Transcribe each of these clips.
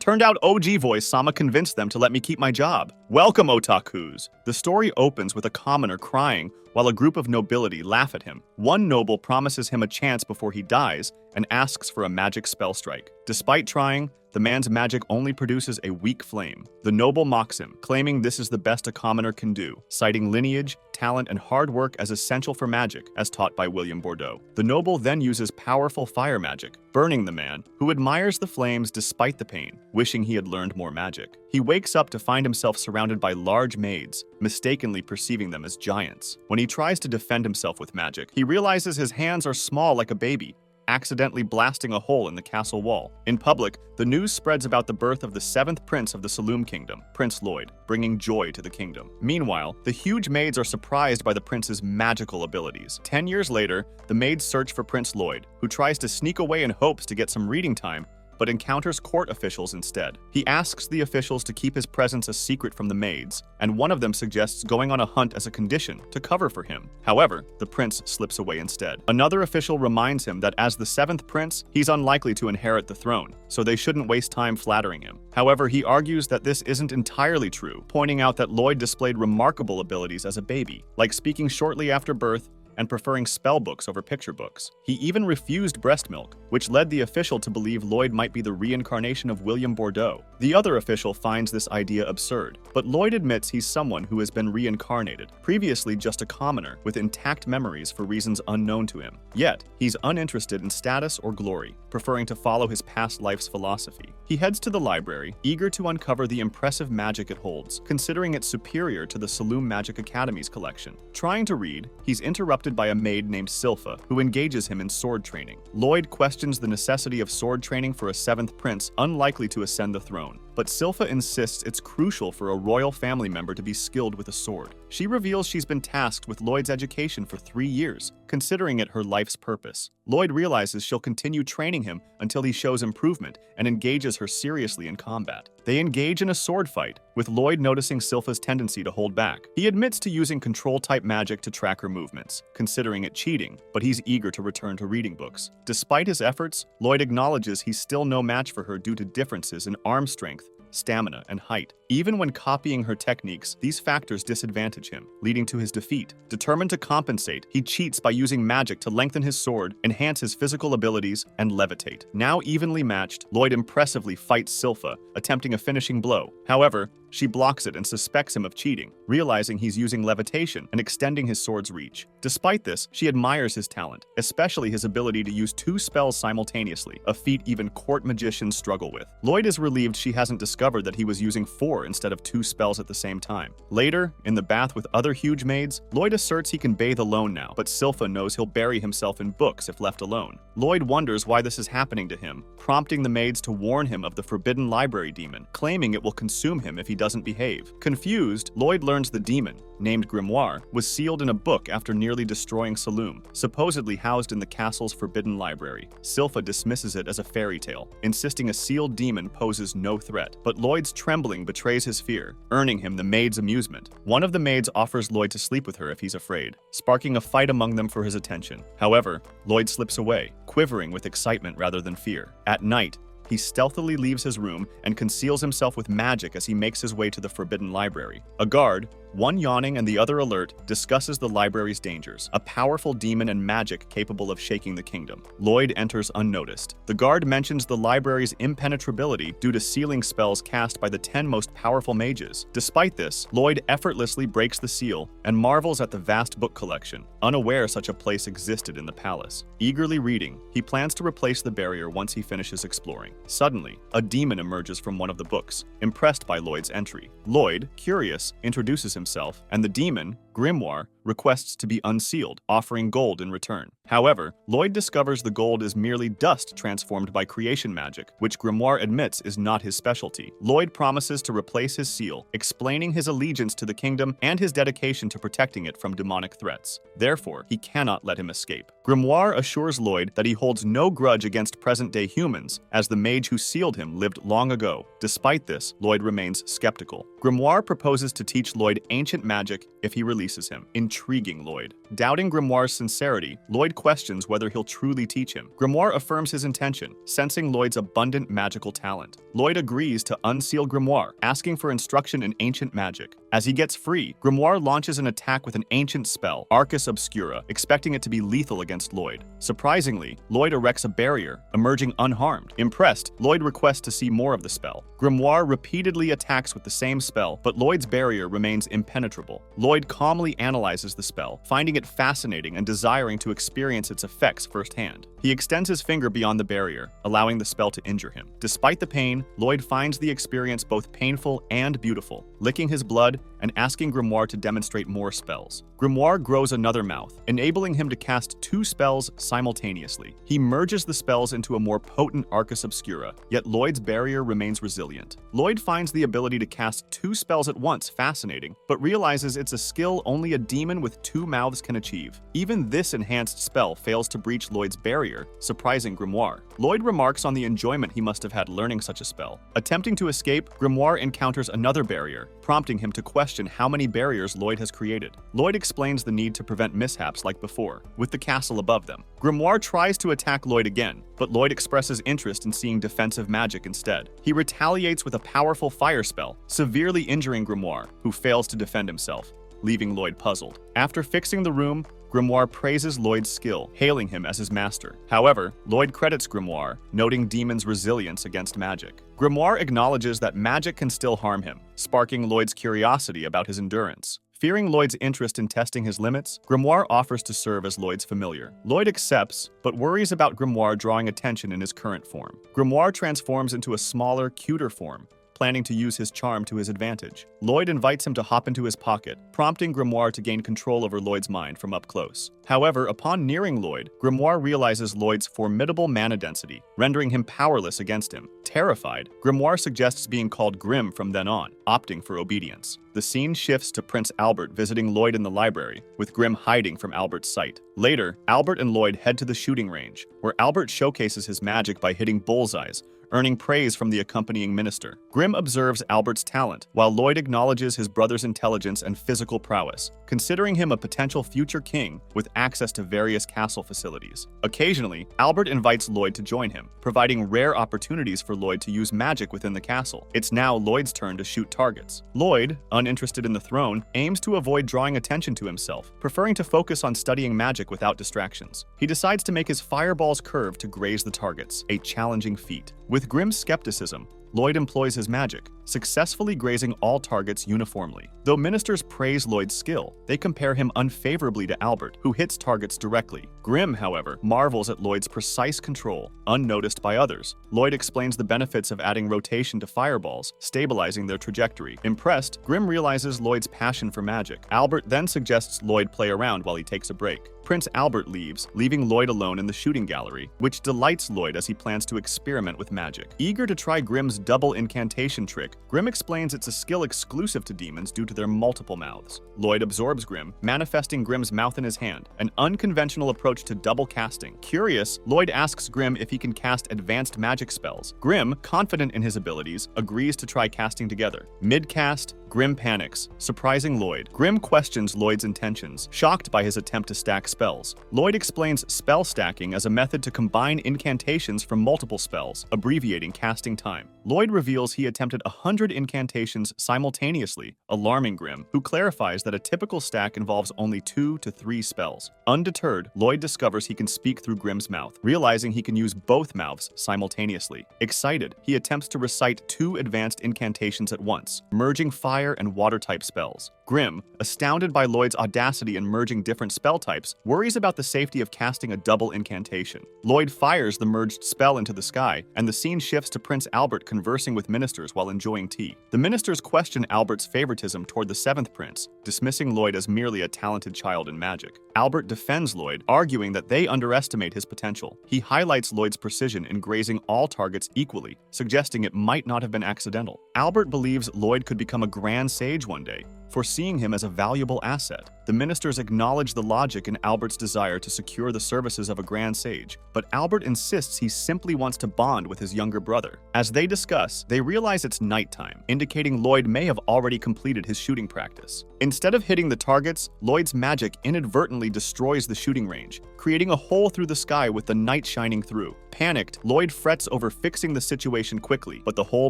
Turned out OG voice Sama convinced them to let me keep my job. Welcome, otakus. The story opens with a commoner crying while a group of nobility laugh at him. One noble promises him a chance before he dies and asks for a magic spell strike. Despite trying, the man's magic only produces a weak flame. The noble mocks him, claiming this is the best a commoner can do, citing lineage, talent, and hard work as essential for magic, as taught by William Bordeaux. The noble then uses powerful fire magic, burning the man, who admires the flames despite the pain, wishing he had learned more magic. He wakes up to find himself surrounded by large maids, mistakenly perceiving them as giants. When he tries to defend himself with magic, he realizes his hands are small like a baby, accidentally blasting a hole in the castle wall. In public, the news spreads about the birth of the 7th prince of the Saloom Kingdom, Prince Lloyd, bringing joy to the kingdom. Meanwhile, the huge maids are surprised by the prince's magical abilities. 10 years later, the maids search for Prince Lloyd, who tries to sneak away in hopes to get some reading time, but encounters court officials instead. He asks the officials to keep his presence a secret from the maids, and one of them suggests going on a hunt as a condition to cover for him. However, the prince slips away instead. Another official reminds him that as the 7th prince, he's unlikely to inherit the throne, so they shouldn't waste time flattering him. However, he argues that this isn't entirely true, pointing out that Lloyd displayed remarkable abilities as a baby, like speaking shortly after birth and preferring spell books over picture books. He even refused breast milk, which led the official to believe Lloyd might be the reincarnation of William Bordeaux. The other official finds this idea absurd, but Lloyd admits he's someone who has been reincarnated, previously just a commoner with intact memories for reasons unknown to him. Yet, he's uninterested in status or glory, preferring to follow his past life's philosophy. He heads to the library, eager to uncover the impressive magic it holds, considering it superior to the Saloom Magic Academy's collection. Trying to read, he's interrupted by a maid named Silpha, who engages him in sword training. Lloyd questions the necessity of sword training for a 7th prince unlikely to ascend the throne, but Silpha insists it's crucial for a royal family member to be skilled with a sword. She reveals she's been tasked with Lloyd's education for 3 years, considering it her life's purpose. Lloyd realizes she'll continue training him until he shows improvement and engages her seriously in combat. They engage in a sword fight, with Lloyd noticing Silpha's tendency to hold back. He admits to using control-type magic to track her movements, considering it cheating, but he's eager to return to reading books. Despite his efforts, Lloyd acknowledges he's still no match for her due to differences in arm strength, stamina, and height. Even when copying her techniques, these factors disadvantage him, leading to his defeat. Determined to compensate, he cheats by using magic to lengthen his sword, enhance his physical abilities, and levitate. Now evenly matched, Lloyd impressively fights Silpha, attempting a finishing blow. However, she blocks it and suspects him of cheating, realizing he's using levitation and extending his sword's reach. Despite this, she admires his talent, especially his ability to use 2 spells simultaneously, a feat even court magicians struggle with. Lloyd is relieved she hasn't discovered that he was using 4 instead of 2 spells at the same time. Later, in the bath with other huge maids, Lloyd asserts he can bathe alone now, but Silpha knows he'll bury himself in books if left alone. Lloyd wonders why this is happening to him, prompting the maids to warn him of the forbidden library demon, claiming it will consume him if he doesn't behave. Confused, Lloyd learns the demon, named Grimoire, was sealed in a book after nearly destroying Saloom, supposedly housed in the castle's forbidden library. Silpha dismisses it as a fairy tale, insisting a sealed demon poses no threat, but Lloyd's trembling betrays his fear, earning him the maid's amusement. One of the maids offers Lloyd to sleep with her if he's afraid, sparking a fight among them for his attention. However, Lloyd slips away, quivering with excitement rather than fear. At night, he stealthily leaves his room and conceals himself with magic as he makes his way to the forbidden library. A guard, one yawning and the other alert, discusses the library's dangers, a powerful demon and magic capable of shaking the kingdom. Lloyd enters unnoticed. The guard mentions the library's impenetrability due to sealing spells cast by the 10 most powerful mages. Despite this, Lloyd effortlessly breaks the seal and marvels at the vast book collection, unaware such a place existed in the palace. Eagerly reading, he plans to replace the barrier once he finishes exploring. Suddenly, a demon emerges from one of the books, impressed by Lloyd's entry. Lloyd, curious, introduces himself, and the demon, Grimoire, requests to be unsealed, offering gold in return. However, Lloyd discovers the gold is merely dust transformed by creation magic, which Grimoire admits is not his specialty. Lloyd promises to replace his seal, explaining his allegiance to the kingdom and his dedication to protecting it from demonic threats. Therefore, he cannot let him escape. Grimoire assures Lloyd that he holds no grudge against present-day humans, as the mage who sealed him lived long ago. Despite this, Lloyd remains skeptical. Grimoire proposes to teach Lloyd ancient magic if he releases him, intriguing Lloyd. Doubting Grimoire's sincerity, Lloyd questions whether he'll truly teach him. Grimoire affirms his intention, sensing Lloyd's abundant magical talent. Lloyd agrees to unseal Grimoire, asking for instruction in ancient magic. As he gets free, Grimoire launches an attack with an ancient spell, Arcus Obscura, expecting it to be lethal against Lloyd. Surprisingly, Lloyd erects a barrier, emerging unharmed. Impressed, Lloyd requests to see more of the spell. Grimoire repeatedly attacks with the same spell, but Lloyd's barrier remains impenetrable. Lloyd calmly analyzes the spell, finding it fascinating and desiring to experience its effects firsthand. He extends his finger beyond the barrier, allowing the spell to injure him. Despite the pain, Lloyd finds the experience both painful and beautiful, licking his blood and asking Grimoire to demonstrate more spells. Grimoire grows another mouth, enabling him to cast 2 spells simultaneously. He merges the spells into a more potent Arcus Obscura, yet Lloyd's barrier remains resilient. Lloyd finds the ability to cast 2 spells at once fascinating, but realizes it's a skill only a demon with 2 mouths can achieve. Even this enhanced spell fails to breach Lloyd's barrier, surprising Grimoire. Lloyd remarks on the enjoyment he must have had learning such a spell. Attempting to escape, Grimoire encounters another barrier, prompting him to question how many barriers Lloyd has created. Lloyd explains the need to prevent mishaps like before, with the castle above them. Grimoire tries to attack Lloyd again, but Lloyd expresses interest in seeing defensive magic instead. He retaliates with a powerful fire spell, severely injuring Grimoire, who fails to defend himself, leaving Lloyd puzzled. After fixing the room, Grimoire praises Lloyd's skill, hailing him as his master. However, Lloyd credits Grimoire, noting Demon's resilience against magic. Grimoire acknowledges that magic can still harm him, sparking Lloyd's curiosity about his endurance. Fearing Lloyd's interest in testing his limits, Grimoire offers to serve as Lloyd's familiar. Lloyd accepts, but worries about Grimoire drawing attention in his current form. Grimoire transforms into a smaller, cuter form, planning to use his charm to his advantage. Lloyd invites him to hop into his pocket, prompting Grimoire to gain control over Lloyd's mind from up close. However, upon nearing Lloyd, Grimoire realizes Lloyd's formidable mana density, rendering him powerless against him. Terrified, Grimoire suggests being called Grim from then on, opting for obedience. The scene shifts to Prince Albert visiting Lloyd in the library, with Grim hiding from Albert's sight. Later, Albert and Lloyd head to the shooting range, where Albert showcases his magic by hitting bullseyes, earning praise from the accompanying minister. Grim observes Albert's talent, while Lloyd acknowledges his brother's intelligence and physical prowess, considering him a potential future king with access to various castle facilities. Occasionally, Albert invites Lloyd to join him, providing rare opportunities for Lloyd to use magic within the castle. It's now Lloyd's turn to shoot targets. Lloyd, uninterested in the throne, aims to avoid drawing attention to himself, preferring to focus on studying magic without distractions. He decides to make his fireballs curve to graze the targets, a challenging feat. With Grim's skepticism, Lloyd employs his magic, successfully grazing all targets uniformly. Though ministers praise Lloyd's skill, they compare him unfavorably to Albert, who hits targets directly. Grim, however, marvels at Lloyd's precise control, unnoticed by others. Lloyd explains the benefits of adding rotation to fireballs, stabilizing their trajectory. Impressed, Grim realizes Lloyd's passion for magic. Albert then suggests Lloyd play around while he takes a break. Prince Albert leaves, leaving Lloyd alone in the shooting gallery, which delights Lloyd as he plans to experiment with magic. Eager to try Grim's double incantation trick, Grim explains it's a skill exclusive to demons due to their multiple mouths. Lloyd absorbs Grim, manifesting Grim's mouth in his hand, an unconventional approach to double casting. Curious, Lloyd asks Grim if he can cast advanced magic spells. Grim, confident in his abilities, agrees to try casting together. Mid-cast, Grim panics, surprising Lloyd. Grim questions Lloyd's intentions, shocked by his attempt to stack spells. Lloyd explains spell stacking as a method to combine incantations from multiple spells, abbreviating casting time. Lloyd reveals he attempted 100 incantations simultaneously, alarming Grim, who clarifies that a typical stack involves only 2 to 3 spells. Undeterred, Lloyd discovers he can speak through Grim's mouth, realizing he can use both mouths simultaneously. Excited, he attempts to recite 2 advanced incantations at once, merging fire and water-type spells. Grim, astounded by Lloyd's audacity in merging different spell types, worries about the safety of casting a double incantation. Lloyd fires the merged spell into the sky, and the scene shifts to Prince Albert conversing with ministers while enjoying tea. The ministers question Albert's favoritism toward the 7th prince, dismissing Lloyd as merely a talented child in magic. Albert defends Lloyd, arguing that they underestimate his potential. He highlights Lloyd's precision in grazing all targets equally, suggesting it might not have been accidental. Albert believes Lloyd could become a grand sage one day, foreseeing him as a valuable asset. The ministers acknowledge the logic in Albert's desire to secure the services of a grand sage, but Albert insists he simply wants to bond with his younger brother. As they discuss, they realize it's nighttime, indicating Lloyd may have already completed his shooting practice. Instead of hitting the targets, Lloyd's magic inadvertently destroys the shooting range, creating a hole through the sky with the night shining through. Panicked, Lloyd frets over fixing the situation quickly, but the hole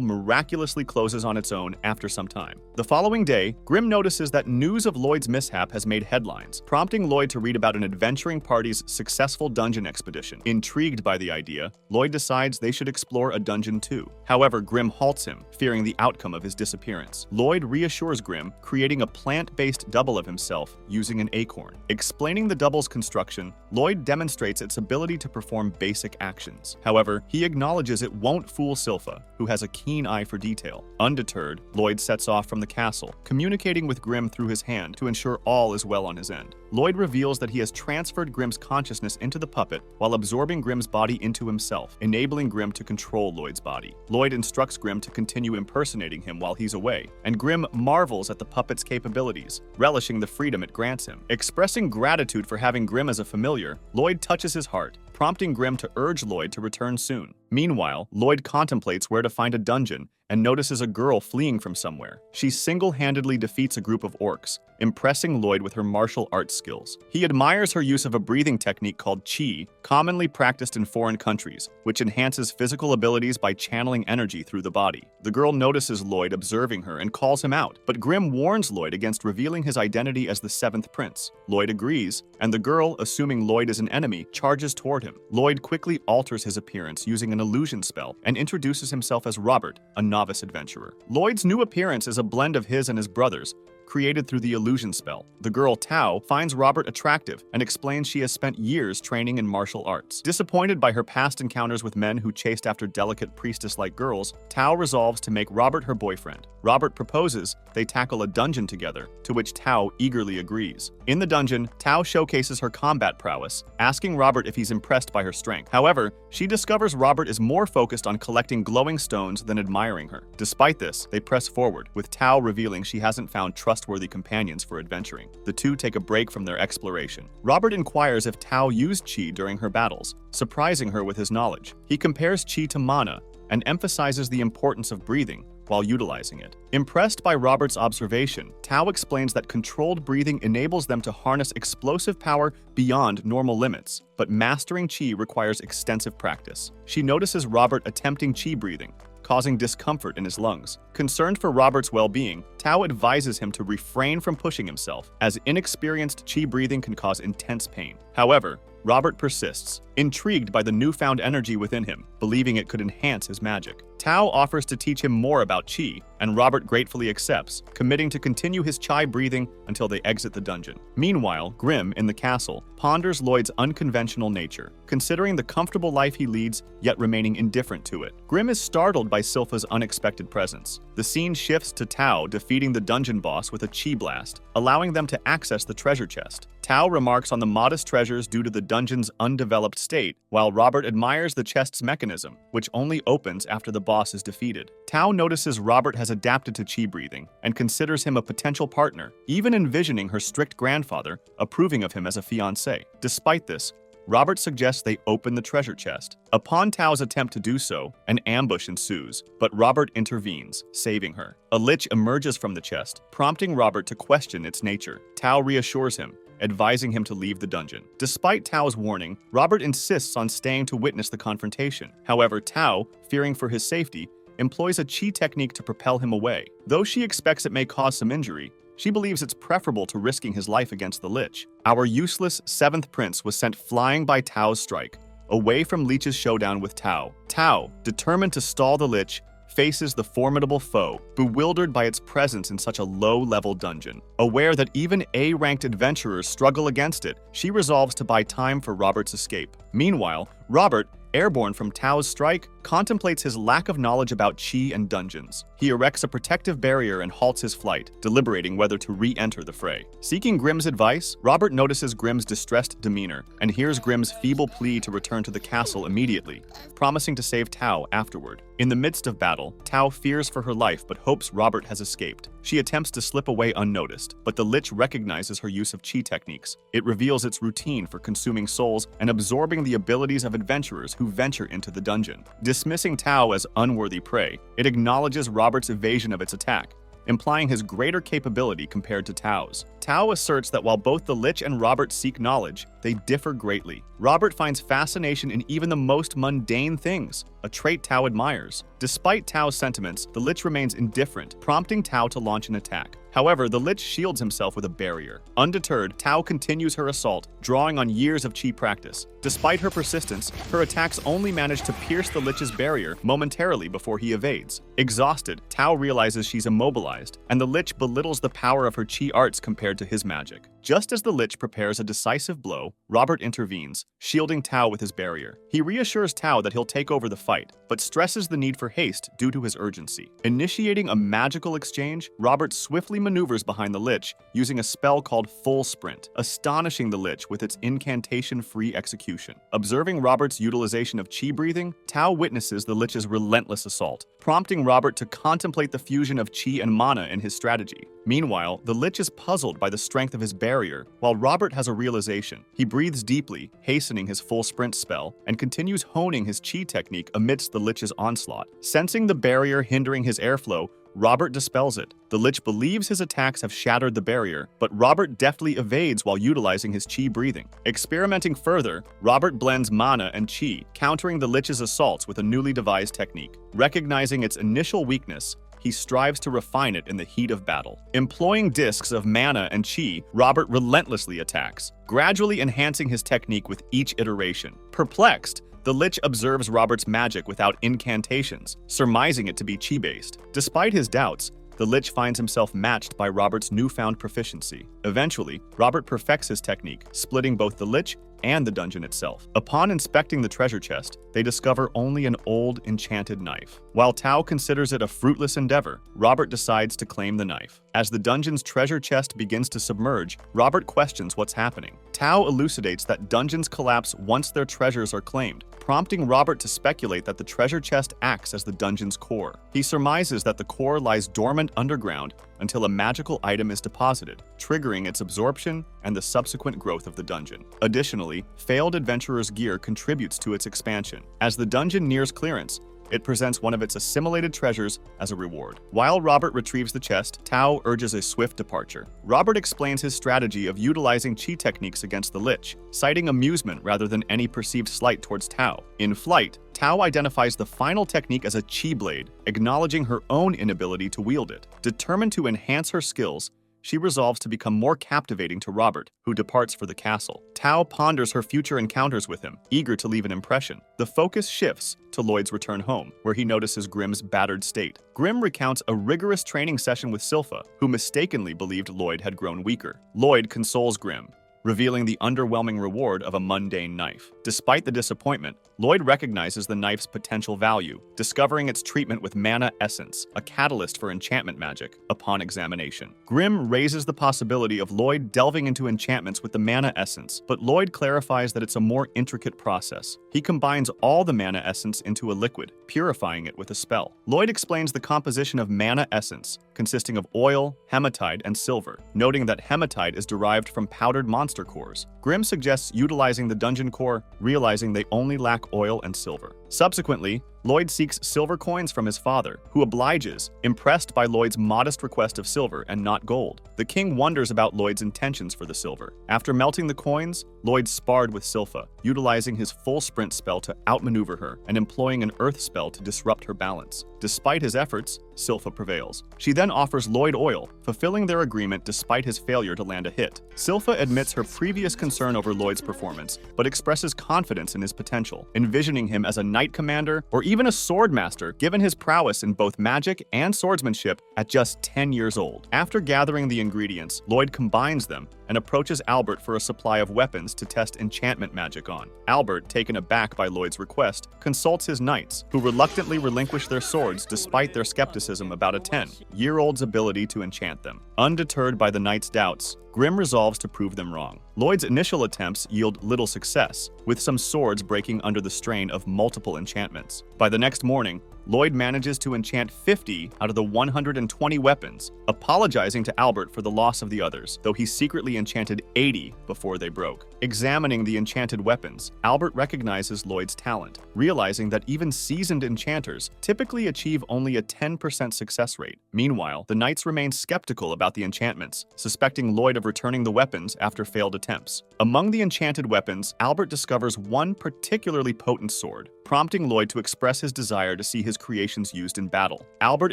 miraculously closes on its own after some time. The following day, Grimm notices that news of Lloyd's mishap has made headlines, prompting Lloyd to read about an adventuring party's successful dungeon expedition. Intrigued by the idea, Lloyd decides they should explore a dungeon too. However, Grimm halts him, fearing the outcome of his disappearance. Lloyd reassures Grimm, creating a plant-based double of himself using an acorn. Explaining the double's construction, Lloyd demonstrates its ability to perform basic actions. However, he acknowledges it won't fool Silpha, who has a keen eye for detail. Undeterred, Lloyd sets off from the castle, communicating with Grimm through his hand to ensure all is well on his end. Lloyd reveals that he has transferred Grimm's consciousness into the puppet while absorbing Grimm's body into himself, enabling Grimm to control Lloyd's body. Lloyd instructs Grimm to continue impersonating him while he's away, and Grimm marvels at the puppet's capabilities, relishing the freedom it grants him. Expressing gratitude for having Grimm as a familiar, Lloyd touches his heart, prompting Grimm to urge Lloyd to return soon. Meanwhile, Lloyd contemplates where to find a dungeon and notices a girl fleeing from somewhere. She single-handedly defeats a group of orcs, impressing Lloyd with her martial arts skills. He admires her use of a breathing technique called Qi, commonly practiced in foreign countries, which enhances physical abilities by channeling energy through the body. The girl notices Lloyd observing her and calls him out, but Grimm warns Lloyd against revealing his identity as the Seventh Prince. Lloyd agrees, and the girl, assuming Lloyd is an enemy, charges toward him. Lloyd quickly alters his appearance using an illusion spell and introduces himself as Robert, a novice adventurer. Lloyd's new appearance is a blend of his and his brother's, created through the illusion spell. The girl Tao finds Robert attractive and explains she has spent years training in martial arts. Disappointed by her past encounters with men who chased after delicate priestess-like girls, Tao resolves to make Robert her boyfriend. Robert proposes they tackle a dungeon together, to which Tao eagerly agrees. In the dungeon, Tao showcases her combat prowess, asking Robert if he's impressed by her strength. However, she discovers Robert is more focused on collecting glowing stones than admiring her. Despite this, they press forward, with Tao revealing she hasn't found trustworthy companions for adventuring. The two take a break from their exploration. Robert inquires if Tao used Qi during her battles, surprising her with his knowledge. He compares Qi to mana and emphasizes the importance of breathing while utilizing it. Impressed by Robert's observation, Tao explains that controlled breathing enables them to harness explosive power beyond normal limits, but mastering Qi requires extensive practice. She notices Robert attempting Qi breathing, causing discomfort in his lungs. Concerned for Robert's well-being, Tao advises him to refrain from pushing himself, as inexperienced Qi breathing can cause intense pain. However, Robert persists, intrigued by the newfound energy within him, believing it could enhance his magic. Tao offers to teach him more about Qi, and Robert gratefully accepts, committing to continue his Qi breathing until they exit the dungeon. Meanwhile, Grimm, in the castle, ponders Lloyd's unconventional nature, considering the comfortable life he leads, yet remaining indifferent to it. Grimm is startled by Silpha's unexpected presence. The scene shifts to Tao defeating the dungeon boss with a Qi blast, allowing them to access the treasure chest. Tao remarks on the modest treasures due to the dungeon's undeveloped state, while Robert admires the chest's mechanism, which only opens after the boss is defeated. Tao notices Robert has adapted to Qi breathing and considers him a potential partner, even envisioning her strict grandfather approving of him as a fiancé. Despite this, Robert suggests they open the treasure chest. Upon Tao's attempt to do so, an ambush ensues, but Robert intervenes, saving her. A lich emerges from the chest, prompting Robert to question its nature. Tao reassures him, advising him to leave the dungeon. Despite Tao's warning, Robert insists on staying to witness the confrontation. However, Tao, fearing for his safety, employs a Qi technique to propel him away. Though she expects it may cause some injury, she believes it's preferable to risking his life against the lich. Our useless seventh prince was sent flying by Tao's strike, away from Leech's showdown with Tao. Tao, determined to stall the lich, faces the formidable foe, bewildered by its presence in such a low-level dungeon. Aware that even A-ranked adventurers struggle against it, she resolves to buy time for Robert's escape. Meanwhile, Robert, airborne from Tao's strike, contemplates his lack of knowledge about Qi and dungeons. He erects a protective barrier and halts his flight, deliberating whether to re-enter the fray. Seeking Grimm's advice, Robert notices Grimm's distressed demeanor and hears Grimm's feeble plea to return to the castle immediately, promising to save Tao afterward. In the midst of battle, Tao fears for her life but hopes Robert has escaped. She attempts to slip away unnoticed, but the Lich recognizes her use of chi techniques. It reveals its routine for consuming souls and absorbing the abilities of adventurers who venture into the dungeon. Dismissing Tao as unworthy prey, it acknowledges Robert's evasion of its attack, implying his greater capability compared to Tao's. Tao asserts that while both the Lich and Robert seek knowledge, they differ greatly. Robert finds fascination in even the most mundane things, a trait Tao admires. Despite Tao's sentiments, the Lich remains indifferent, prompting Tao to launch an attack. However, the Lich shields himself with a barrier. Undeterred, Tao continues her assault, drawing on years of chi practice. Despite her persistence, her attacks only manage to pierce the Lich's barrier momentarily before he evades. Exhausted, Tao realizes she's immobilized, and the Lich belittles the power of her chi arts compared to his magic. Just as the Lich prepares a decisive blow, Robert intervenes, shielding Tao with his barrier. He reassures Tao that he'll take over the fight, but stresses the need for haste due to his urgency. Initiating a magical exchange, Robert swiftly maneuvers behind the Lich, using a spell called Full Sprint, astonishing the Lich with its incantation-free execution. Observing Robert's utilization of chi breathing, Tao witnesses the Lich's relentless assault, prompting Robert to contemplate the fusion of chi and mana in his strategy. Meanwhile, the Lich is puzzled by the strength of his barrier, while Robert has a realization. He breathes deeply, hastening his full sprint spell, and continues honing his chi technique amidst the Lich's onslaught. Sensing the barrier hindering his airflow, Robert dispels it. The Lich believes his attacks have shattered the barrier, but Robert deftly evades while utilizing his chi breathing. Experimenting further, Robert blends mana and chi, countering the Lich's assaults with a newly devised technique. Recognizing its initial weakness, he strives to refine it in the heat of battle. Employing discs of mana and chi, Robert relentlessly attacks, gradually enhancing his technique with each iteration. Perplexed, the Lich observes Robert's magic without incantations, surmising it to be chi-based. Despite his doubts, the Lich finds himself matched by Robert's newfound proficiency. Eventually, Robert perfects his technique, splitting both the Lich and the dungeon itself. Upon inspecting the treasure chest, they discover only an old, enchanted knife. While Tao considers it a fruitless endeavor, Robert decides to claim the knife. As the dungeon's treasure chest begins to submerge, Robert questions what's happening. Tao elucidates that dungeons collapse once their treasures are claimed, prompting Robert to speculate that the treasure chest acts as the dungeon's core. He surmises that the core lies dormant underground until a magical item is deposited, triggering its absorption and the subsequent growth of the dungeon. Additionally, failed adventurer's gear contributes to its expansion. As the dungeon nears clearance, it presents one of its assimilated treasures as a reward. While Robert retrieves the chest, Tao urges a swift departure. Robert explains his strategy of utilizing chi techniques against the Lich, citing amusement rather than any perceived slight towards Tao. In flight, Tao identifies the final technique as a chi blade, acknowledging her own inability to wield it. Determined to enhance her skills, she resolves to become more captivating to Robert, who departs for the castle. Tao ponders her future encounters with him, eager to leave an impression. The focus shifts to Lloyd's return home, where he notices Grimm's battered state. Grimm recounts a rigorous training session with Silpha, who mistakenly believed Lloyd had grown weaker. Lloyd consoles Grimm, revealing the underwhelming reward of a mundane knife. Despite the disappointment, Lloyd recognizes the knife's potential value, discovering its treatment with mana essence, a catalyst for enchantment magic, upon examination. Grimm raises the possibility of Lloyd delving into enchantments with the mana essence, but Lloyd clarifies that it's a more intricate process. He combines all the mana essence into a liquid, purifying it with a spell. Lloyd explains the composition of mana essence, consisting of oil, hematite, and silver, noting that hematite is derived from powdered monster cores. Grimm suggests utilizing the dungeon core, realizing they only lack oil and silver. Subsequently, Lloyd seeks silver coins from his father, who obliges, impressed by Lloyd's modest request of silver and not gold. The king wonders about Lloyd's intentions for the silver. After melting the coins, Lloyd sparred with Silpha, utilizing his full sprint spell to outmaneuver her and employing an earth spell to disrupt her balance. Despite his efforts, Silpha prevails. She then offers Lloyd oil, fulfilling their agreement despite his failure to land a hit. Silpha admits her previous concern over Lloyd's performance, but expresses confidence in his potential, envisioning him as a knight commander or even a sword master, given his prowess in both magic and swordsmanship at just 10 years old. After gathering the ingredients, Lloyd combines them and approaches Albert for a supply of weapons to test enchantment magic on. Albert, taken aback by Lloyd's request, consults his knights, who reluctantly relinquish their swords despite their skepticism about a 10-year-old's ability to enchant them. Undeterred by the knights' doubts, Grimm resolves to prove them wrong. Lloyd's initial attempts yield little success, with some swords breaking under the strain of multiple enchantments. By the next morning, Lloyd manages to enchant 50 out of the 120 weapons, apologizing to Albert for the loss of the others, though he secretly enchanted 80 before they broke. Examining the enchanted weapons, Albert recognizes Lloyd's talent, realizing that even seasoned enchanters typically achieve only a 10% success rate. Meanwhile, the knights remain skeptical about the enchantments, suspecting Lloyd of returning the weapons after failed attempts. Among the enchanted weapons, Albert discovers one particularly potent sword, prompting Lloyd to express his desire to see his creations used in battle. Albert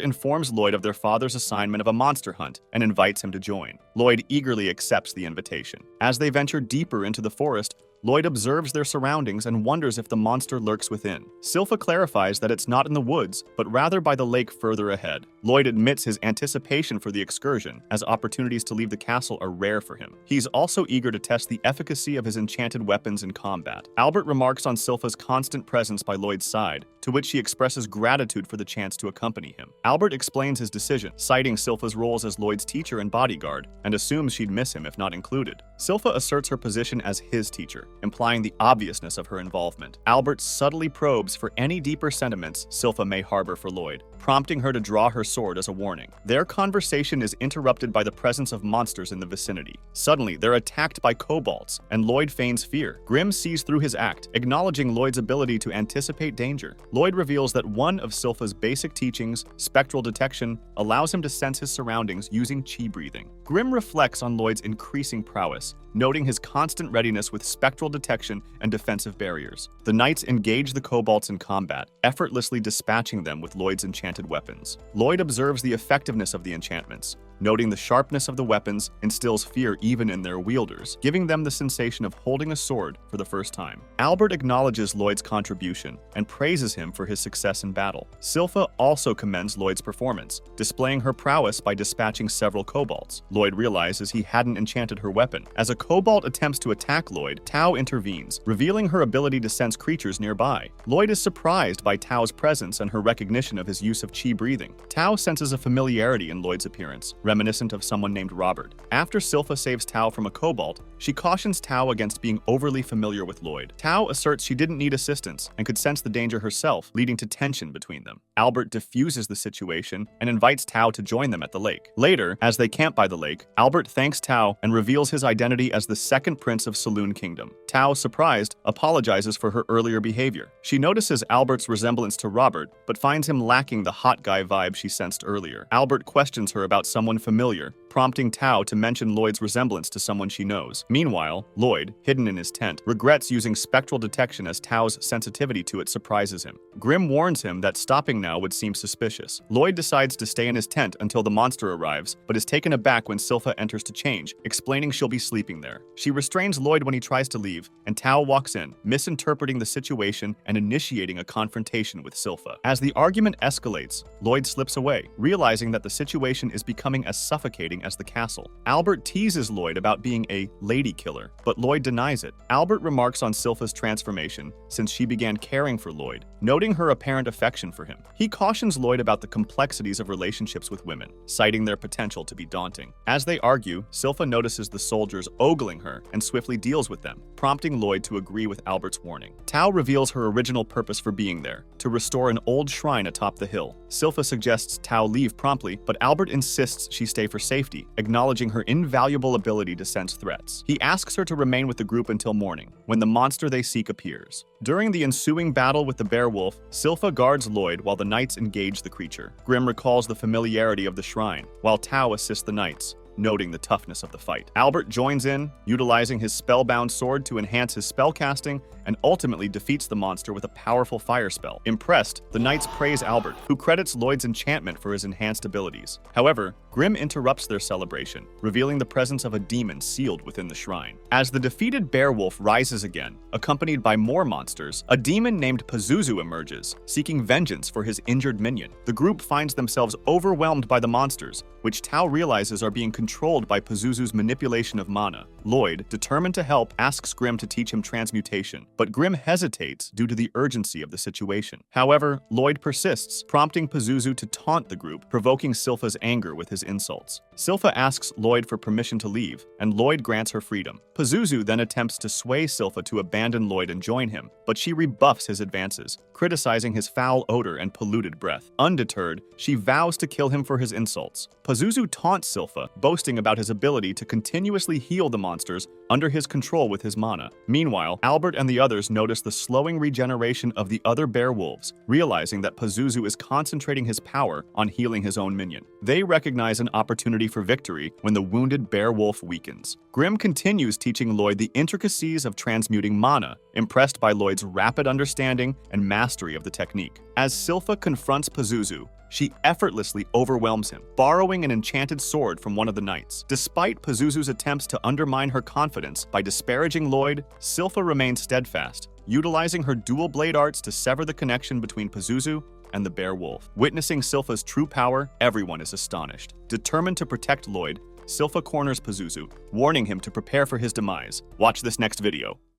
informs Lloyd of their father's assignment of a monster hunt and invites him to join. Lloyd eagerly accepts the invitation. As they venture deeper into the forest, Lloyd observes their surroundings and wonders if the monster lurks within. Silpha clarifies that it's not in the woods, but rather by the lake further ahead. Lloyd admits his anticipation for the excursion, as opportunities to leave the castle are rare for him. He's also eager to test the efficacy of his enchanted weapons in combat. Albert remarks on Silpha's constant presence by Lloyd's side, to which he expresses gratitude for the chance to accompany him. Albert explains his decision, citing Silpha's roles as Lloyd's teacher and bodyguard, and assumes she'd miss him if not included. Silpha asserts her position as his teacher, implying the obviousness of her involvement. Albert subtly probes for any deeper sentiments Silpha may harbor for Lloyd, prompting her to draw her sword as a warning. Their conversation is interrupted by the presence of monsters in the vicinity. Suddenly, they're attacked by kobolds, and Lloyd feigns fear. Grimm sees through his act, acknowledging Lloyd's ability to anticipate danger. Lloyd reveals that one of Silpha's basic teachings, spectral detection, allows him to sense his surroundings using chi breathing. Grimm reflects on Lloyd's increasing prowess, noting his constant readiness with spectral detection and defensive barriers. The knights engage the kobolds in combat, effortlessly dispatching them with Lloyd's enchanted weapons. Lloyd observes the effectiveness of the enchantments, noting the sharpness of the weapons instills fear even in their wielders, giving them the sensation of holding a sword for the first time. Albert acknowledges Lloyd's contribution and praises him for his success in battle. Silpha also commends Lloyd's performance, displaying her prowess by dispatching several kobolds. Lloyd realizes he hadn't enchanted her weapon. As a kobold attempts to attack Lloyd, Tao intervenes, revealing her ability to sense creatures nearby. Lloyd is surprised by Tao's presence and her recognition of his use of chi breathing. Tao senses a familiarity in Lloyd's appearance, reminiscent of someone named Robert. After Silpha saves Tao from a kobold, she cautions Tao against being overly familiar with Lloyd. Tao asserts she didn't need assistance and could sense the danger herself, leading to tension between them. Albert diffuses the situation and invites Tao to join them at the lake. Later, as they camp by the lake, Albert thanks Tao and reveals his identity as the second prince of Saloon Kingdom. Tao, surprised, apologizes for her earlier behavior. She notices Albert's resemblance to Robert, but finds him lacking the hot guy vibe she sensed earlier. Albert questions her about someone familiar, prompting Tao to mention Lloyd's resemblance to someone she knows. Meanwhile, Lloyd, hidden in his tent, regrets using spectral detection as Tao's sensitivity to it surprises him. Grimm warns him that stopping now would seem suspicious. Lloyd decides to stay in his tent until the monster arrives, but is taken aback when Silpha enters to change, explaining she'll be sleeping there. She restrains Lloyd when he tries to leave, and Tao walks in, misinterpreting the situation and initiating a confrontation with Silpha. As the argument escalates, Lloyd slips away, realizing that the situation is becoming as suffocating as the castle. Albert teases Lloyd about being a lady killer, but Lloyd denies it. Albert remarks on Silpha's transformation since she began caring for Lloyd, noting her apparent affection for him. He cautions Lloyd about the complexities of relationships with women, citing their potential to be daunting. As they argue, Silpha notices the soldiers ogling her and swiftly deals with them, prompting Lloyd to agree with Albert's warning. Tao reveals her original purpose for being there, to restore an old shrine atop the hill. Silpha suggests Tao leave promptly, but Albert insists she stay for safety, acknowledging her invaluable ability to sense threats. He asks her to remain with the group until morning, when the monster they seek appears. During the ensuing battle with the bear wolf, Silpha guards Lloyd while the knights engage the creature. Grimm recalls the familiarity of the shrine, while Tao assists the knights, noting the toughness of the fight. Albert joins in, utilizing his spellbound sword to enhance his spellcasting and ultimately defeats the monster with a powerful fire spell. Impressed, the knights praise Albert, who credits Lloyd's enchantment for his enhanced abilities. However, Grimm interrupts their celebration, revealing the presence of a demon sealed within the shrine. As the defeated beowulf rises again, accompanied by more monsters, a demon named Pazuzu emerges, seeking vengeance for his injured minion. The group finds themselves overwhelmed by the monsters, which Tao realizes are being controlled by Pazuzu's manipulation of mana. Lloyd, determined to help, asks Grimm to teach him transmutation, but Grimm hesitates due to the urgency of the situation. However, Lloyd persists, prompting Pazuzu to taunt the group, provoking Silpha's anger with his insults. Silpha asks Lloyd for permission to leave, and Lloyd grants her freedom. Pazuzu then attempts to sway Silpha to abandon Lloyd and join him, but she rebuffs his advances, criticizing his foul odor and polluted breath. Undeterred, she vows to kill him for his insults. Pazuzu taunts Silpha, boasting about his ability to continuously heal the monsters under his control with his mana. Meanwhile, Albert and the others notice the slowing regeneration of the other bear wolves, realizing that Pazuzu is concentrating his power on healing his own minion. They recognize an opportunity for victory when the wounded bear wolf weakens. Grimm continues teaching Lloyd the intricacies of transmuting mana, impressed by Lloyd's rapid understanding and mastery of the technique. As Silpha confronts Pazuzu, she effortlessly overwhelms him, borrowing an enchanted sword from one of the knights. Despite Pazuzu's attempts to undermine her confidence by disparaging Lloyd, Silpha remains steadfast, utilizing her dual blade arts to sever the connection between Pazuzu and the bear wolf. Witnessing Silpha's true power, everyone is astonished. Determined to protect Lloyd, Silpha corners Pazuzu, warning him to prepare for his demise. Watch this next video.